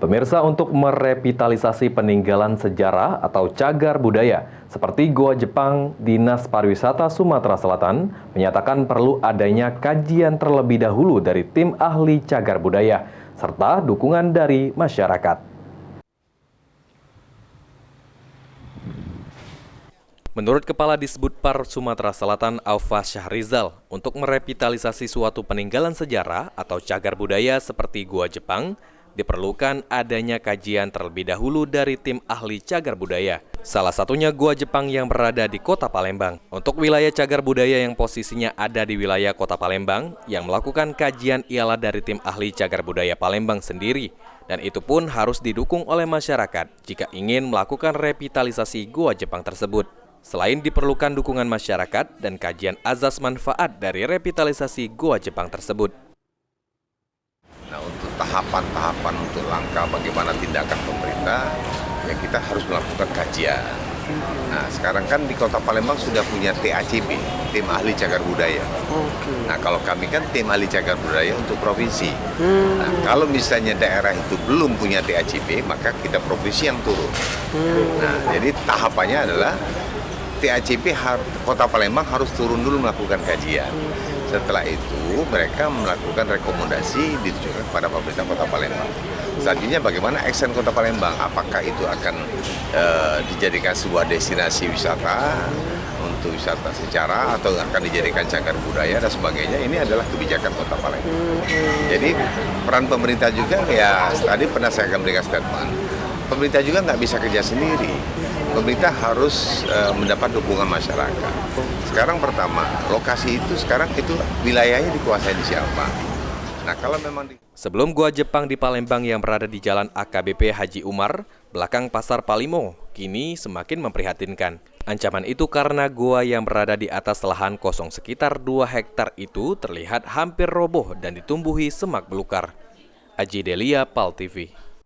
Pemirsa, untuk merevitalisasi peninggalan sejarah atau cagar budaya seperti Goa Jepang, Dinas Pariwisata Sumatera Selatan menyatakan perlu adanya kajian terlebih dahulu dari tim ahli cagar budaya serta dukungan dari masyarakat. Menurut Kepala Disbudpar Sumatera Selatan Aufa Syahrizal, untuk merevitalisasi suatu peninggalan sejarah atau cagar budaya seperti Goa Jepang, diperlukan adanya kajian terlebih dahulu dari tim ahli cagar budaya. Salah satunya Goa Jepang yang berada di Kota Palembang. Untuk wilayah cagar budaya yang posisinya ada di wilayah Kota Palembang, yang melakukan kajian ialah dari tim ahli cagar budaya Palembang sendiri. Dan itu pun harus didukung oleh masyarakat jika ingin melakukan revitalisasi Goa Jepang tersebut. Selain diperlukan dukungan masyarakat dan kajian azas manfaat dari revitalisasi Goa Jepang tersebut. Nah, untuk tahapan-tahapan untuk langkah bagaimana tindakan pemerintah, ya kita harus melakukan kajian. Nah, sekarang kan di Kota Palembang sudah punya TACB, tim ahli cagar budaya. Nah, kalau kami kan tim ahli cagar budaya untuk provinsi. Nah, kalau misalnya daerah itu belum punya TACB, maka kita provinsi yang turun. Nah, jadi tahapannya adalah TACB Kota Palembang harus turun dulu melakukan kajian. Setelah itu mereka melakukan rekomendasi ditujukan kepada pemerintah Kota Palembang. Selanjutnya bagaimana action Kota Palembang? Apakah itu akan dijadikan sebuah destinasi wisata untuk wisata sejarah atau akan dijadikan cagar budaya dan sebagainya? Ini adalah kebijakan Kota Palembang. Jadi peran pemerintah juga, ya tadi pernah saya akan berikan statement. Pemerintah juga nggak bisa kerja sendiri. Pemerintah harus mendapat dukungan masyarakat. Sekarang pertama, lokasi itu sekarang itu wilayahnya dikuasai di siapa? Nah, kalau memang Sebelum Goa Jepang di Palembang yang berada di Jalan AKBP Haji Umar, belakang Pasar Palimo, kini semakin memprihatinkan. Ancaman itu karena goa yang berada di atas lahan kosong sekitar 2 hektar itu terlihat hampir roboh dan ditumbuhi semak belukar. Aji Delia, PAL TV.